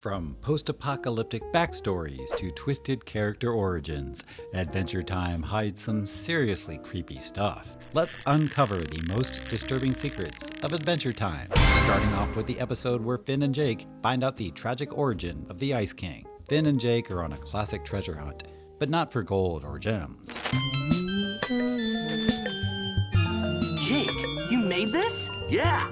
From post-apocalyptic backstories to twisted character origins, Adventure Time hides some seriously creepy stuff. Let's uncover the most disturbing secrets of Adventure Time, starting off with the episode where Finn and Jake find out the tragic origin of the Ice King. Finn and Jake are on a classic treasure hunt, but not for gold or gems. Jake, you made this? Yeah!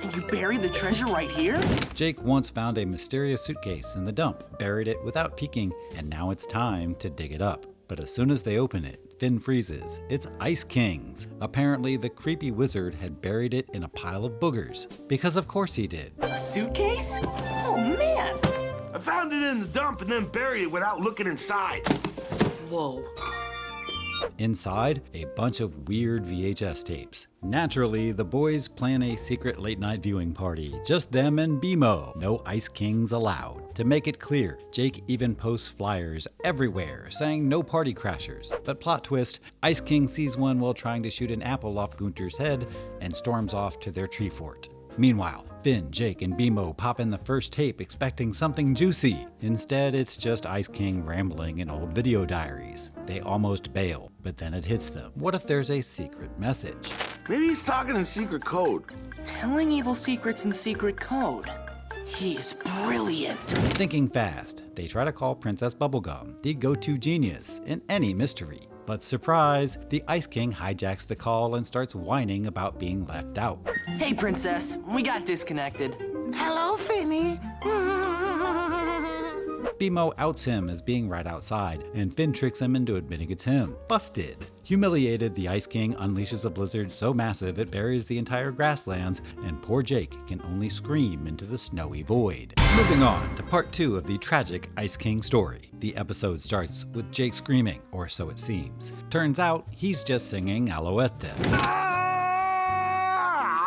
And you buried the treasure right here? Jake once found a mysterious suitcase in the dump, buried it without peeking, and now it's time to dig it up. But as soon as they open it, Finn freezes. It's Ice King's. Apparently, the creepy wizard had buried it in a pile of boogers. Because of course he did. A suitcase? Oh man! I found it in the dump and then buried it without looking inside. Whoa. Inside, a bunch of weird VHS tapes. Naturally, the boys plan a secret late-night viewing party. Just them and BMO. No Ice Kings allowed. To make it clear, Jake even posts flyers everywhere saying no party crashers. But plot twist, Ice King sees one while trying to shoot an apple off Gunter's head and storms off to their tree fort. Meanwhile, Finn, Jake, and BMO pop in the first tape expecting something juicy. Instead, it's just Ice King rambling in old video diaries. They almost bail, but then it hits them. What if there's a secret message? Maybe he's talking in secret code. Telling evil secrets in secret code. He is brilliant. Thinking fast, they try to call Princess Bubblegum, the go-to genius in any mystery. But surprise, the Ice King hijacks the call and starts whining about being left out. Hey, Princess, we got disconnected. Hello, Finny. BMO outs him as being right outside, and Finn tricks him into admitting it's him. Busted! Humiliated, the Ice King unleashes a blizzard so massive it buries the entire grasslands, and poor Jake can only scream into the snowy void. Moving on to part 2 of the tragic Ice King story. The episode starts with Jake screaming, or so it seems. Turns out, he's just singing Alouette.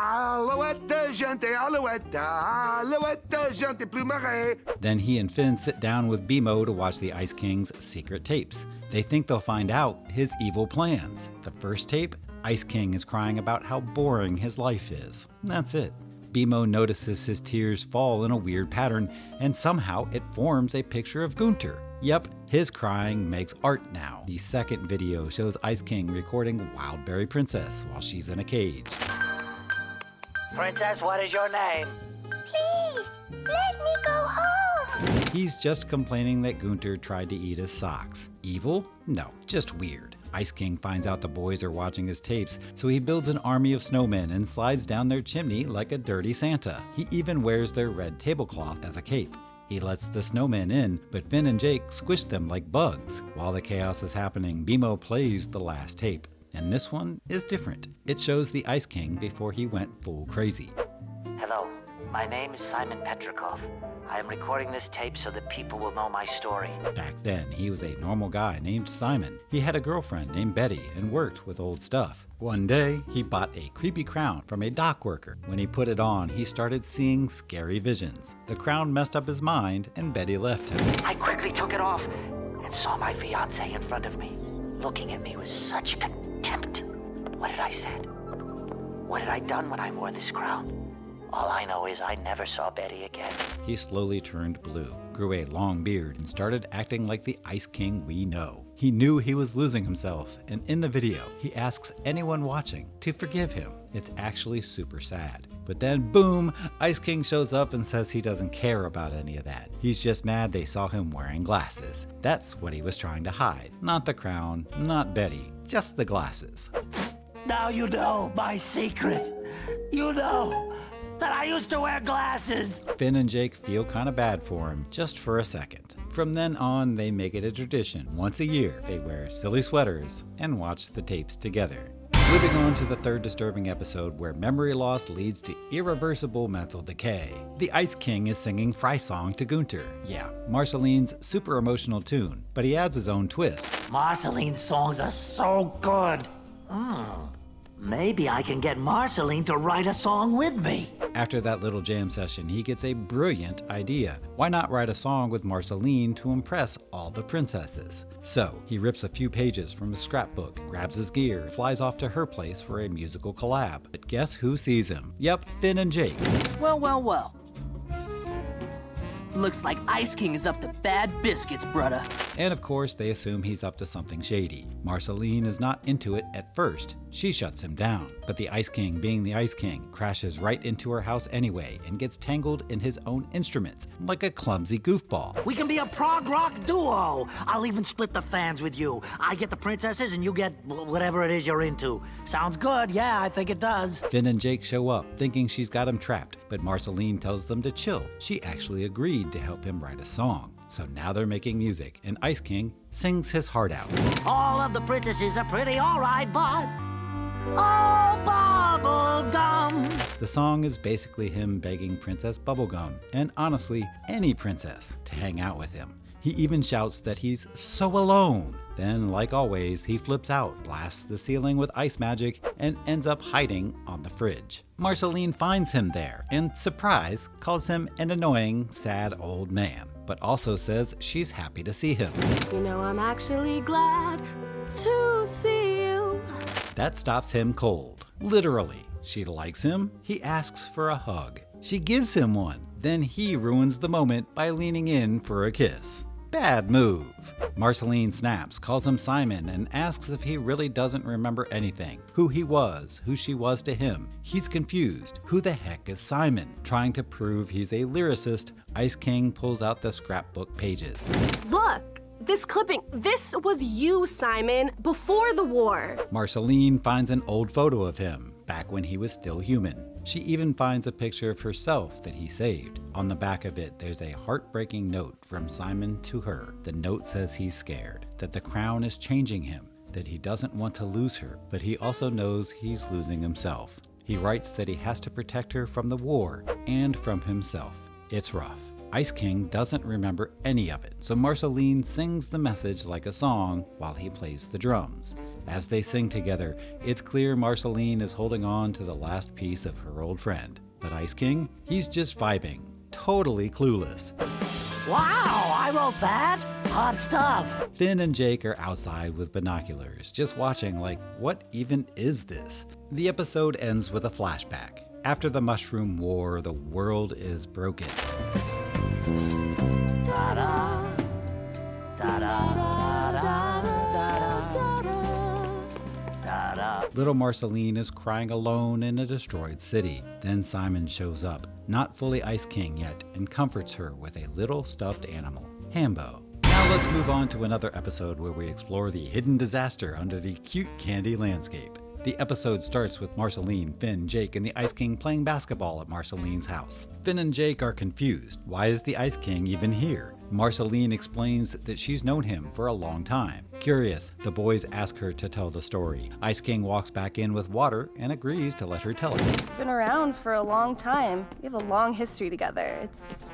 Alouette, gente, alouette, alouette, gente, plumeret. Then he and Finn sit down with BMO to watch the Ice King's secret tapes. They think they'll find out his evil plans. The first tape, Ice King is crying about how boring his life is. That's it. BMO notices his tears fall in a weird pattern, and somehow it forms a picture of Gunter. Yep, his crying makes art now. The second video shows Ice King recording Wildberry Princess while she's in a cage. Princess, what is your name? Please, let me go home. He's just complaining that Gunter tried to eat his socks. Evil? No, just weird. Ice King finds out the boys are watching his tapes, so he builds an army of snowmen and slides down their chimney like a dirty Santa. He even wears their red tablecloth as a cape. He lets the snowmen in, but Finn and Jake squish them like bugs. While the chaos is happening, BMO plays the last tape. And this one is different. It shows the Ice King before he went full crazy. Hello, my name is Simon Petrikov. I am recording this tape so that people will know my story. Back then, he was a normal guy named Simon. He had a girlfriend named Betty and worked with old stuff. One day, he bought a creepy crown from a dock worker. When he put it on, he started seeing scary visions. The crown messed up his mind, and Betty left him. I quickly took it off and saw my fiancée in front of me, looking at me with such contempt. What had I said? What had I done when I wore this crown? All I know is I never saw Betty again. He slowly turned blue, grew a long beard, and started acting like the Ice King we know. He knew he was losing himself, and in the video, he asks anyone watching to forgive him. It's actually super sad. But then, boom, Ice King shows up and says he doesn't care about any of that. He's just mad they saw him wearing glasses. That's what he was trying to hide. Not the crown, not Betty, just the glasses. Now you know my secret. You know that I used to wear glasses. Finn and Jake feel kind of bad for him, just for a second. From then on, they make it a tradition. Once a year, they wear silly sweaters and watch the tapes together. Moving on to the third disturbing episode where memory loss leads to irreversible mental decay. The Ice King is singing Fry Song to Gunter. Yeah, Marceline's super emotional tune, but he adds his own twist. Marceline's songs are so good. Maybe I can get Marceline to write a song with me. After that little jam session, he gets a brilliant idea. Why not write a song with Marceline to impress all the princesses? So, he rips a few pages from his scrapbook, grabs his gear, and flies off to her place for a musical collab. But guess who sees him? Yep, Finn and Jake. Well, well, well. Looks like Ice King is up to bad biscuits, brudda. And of course, they assume he's up to something shady. Marceline is not into it at first. She shuts him down. But the Ice King, being the Ice King, crashes right into her house anyway and gets tangled in his own instruments like a clumsy goofball. We can be a prog rock duo. I'll even split the fans with you. I get the princesses and you get whatever it is you're into. Sounds good. Yeah, I think it does. Finn and Jake show up, thinking she's got him trapped, but Marceline tells them to chill. She actually agreed to help him write a song. So now they're making music, and Ice King sings his heart out. All of the princesses are pretty alright, but oh, bubble gum. The song is basically him begging Princess Bubblegum, and honestly, any princess, to hang out with him. He even shouts that he's so alone. Then, like always, he flips out, blasts the ceiling with ice magic, and ends up hiding on the fridge. Marceline finds him there, and surprise, calls him an annoying, sad old man, but also says she's happy to see him. You know, I'm actually glad to see you. That stops him cold. Literally. She likes him. He asks for a hug. She gives him one. Then he ruins the moment by leaning in for a kiss. Bad move. Marceline snaps, calls him Simon, and asks if he really doesn't remember anything. Who he was, who she was to him. He's confused. Who the heck is Simon? Trying to prove he's a lyricist, Ice King pulls out the scrapbook pages. Look, this clipping, this was you, Simon, before the war. Marceline finds an old photo of him, back when he was still human. She even finds a picture of herself that he saved. On the back of it, there's a heartbreaking note from Simon to her. The note says he's scared, that the crown is changing him, that he doesn't want to lose her, but he also knows he's losing himself. He writes that he has to protect her from the war and from himself. It's rough. Ice King doesn't remember any of it, so Marceline sings the message like a song while he plays the drums. As they sing together, it's clear Marceline is holding on to the last piece of her old friend. But Ice King, he's just vibing, totally clueless. Wow, I wrote that. Hot stuff. Finn and Jake are outside with binoculars, just watching like, what even is this? The episode ends with a flashback. After the Mushroom War, the world is broken. Da-da, da-da, da-da, da-da. Little Marceline is crying alone in a destroyed city. Then Simon shows up, not fully Ice King yet, and comforts her with a little stuffed animal, Hambo. Now let's move on to another episode where we explore the hidden disaster under the cute candy landscape. The episode starts with Marceline, Finn, Jake, and the Ice King playing basketball at Marceline's house. Finn and Jake are confused. Why is the Ice King even here? Marceline explains that she's known him for a long time. Curious, the boys ask her to tell the story. Ice King walks back in with water and agrees to let her tell it. Been around for a long time. We have a long history together. It's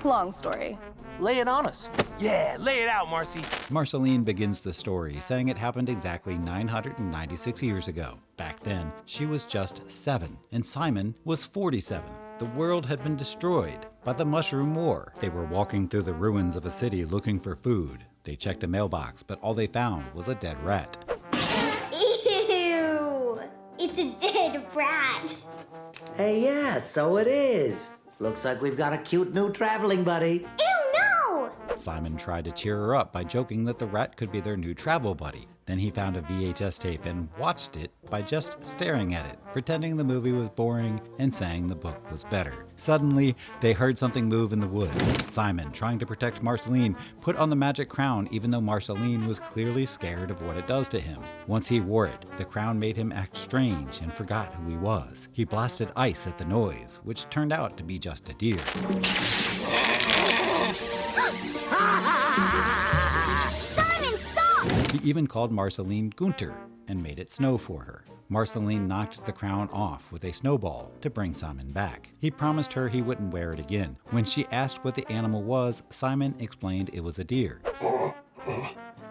a long story. Lay it on us. Yeah, lay it out, Marcy. Marceline begins the story, saying it happened exactly 996 years ago. Back then, she was just 7, and Simon was 47. The world had been destroyed by the Mushroom War. They were walking through the ruins of a city looking for food. They checked a mailbox, but all they found was a dead rat. Ew! It's a dead rat. Hey, yeah, so it is. Looks like we've got a cute new traveling buddy. Ew, no! Simon tried to cheer her up by joking that the rat could be their new travel buddy. Then he found a VHS tape and watched it by just staring at it, pretending the movie was boring and saying the book was better. Suddenly, they heard something move in the woods. Simon, trying to protect Marceline, put on the magic crown even though Marceline was clearly scared of what it does to him. Once he wore it, the crown made him act strange and forgot who he was. He blasted ice at the noise, which turned out to be just a deer. Simon, stop! He even called Marceline Gunter and made it snow for her. Marceline knocked the crown off with a snowball to bring Simon back. He promised her he wouldn't wear it again. When she asked what the animal was, Simon explained it was a deer.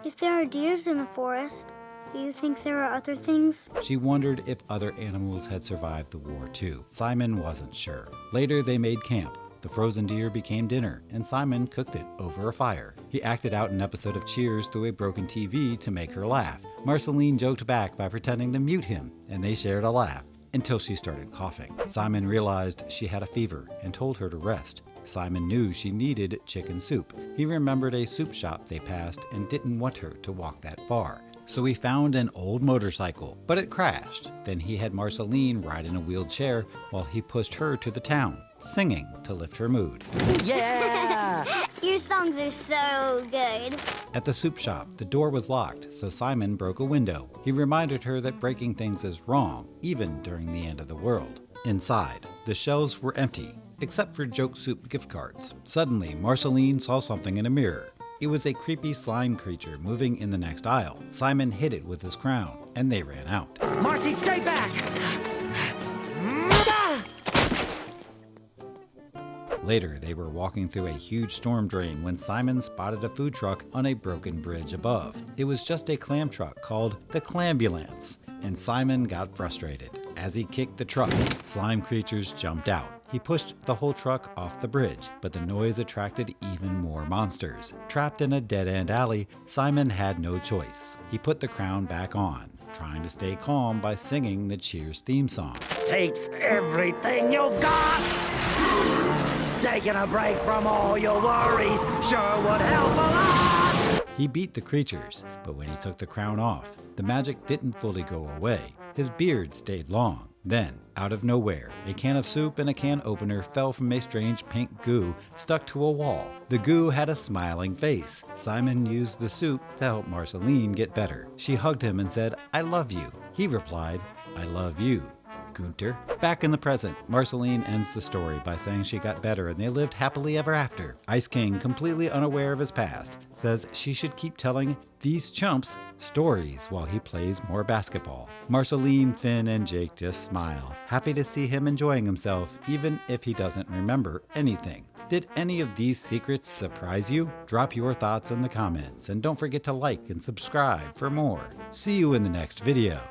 If there are deers in the forest, do you think there are other things? She wondered if other animals had survived the war too. Simon wasn't sure. Later they made camp. The frozen deer became dinner, and Simon cooked it over a fire. He acted out an episode of Cheers through a broken TV to make her laugh. Marceline joked back by pretending to mute him, and they shared a laugh, until she started coughing. Simon realized she had a fever and told her to rest. Simon knew she needed chicken soup. He remembered a soup shop they passed and didn't want her to walk that far. So he found an old motorcycle, but it crashed. Then he had Marceline ride in a wheeled chair while he pushed her to the town, singing to lift her mood. Yeah! Your songs are so good. At the soup shop, the door was locked, so Simon broke a window. He reminded her that breaking things is wrong, even during the end of the world. Inside, the shelves were empty, except for Joke Soup gift cards. Suddenly, Marceline saw something in a mirror. It was a creepy slime creature moving in the next aisle. Simon hit it with his crown, and they ran out. Marcy, stay back! Later, they were walking through a huge storm drain when Simon spotted a food truck on a broken bridge above. It was just a clam truck called the Clambulance, and Simon got frustrated. As he kicked the truck, slime creatures jumped out. He pushed the whole truck off the bridge, but the noise attracted even more monsters. Trapped in a dead-end alley, Simon had no choice. He put the crown back on, trying to stay calm by singing the Cheers theme song. Takes everything you've got! Taking a break from all your worries sure would help a lot! He beat the creatures, but when he took the crown off, the magic didn't fully go away. His beard stayed long. Then, out of nowhere, a can of soup and a can opener fell from a strange pink goo stuck to a wall. The goo had a smiling face. Simon used the soup to help Marceline get better. She hugged him and said, "I love you." He replied, "I love you, Gunter." Back in the present, Marceline ends the story by saying she got better and they lived happily ever after. Ice King, completely unaware of his past, says she should keep telling these chumps stories while he plays more basketball. Marceline, Finn, and Jake just smile, happy to see him enjoying himself, even if he doesn't remember anything. Did any of these secrets surprise you? Drop your thoughts in the comments, and don't forget to like and subscribe for more. See you in the next video.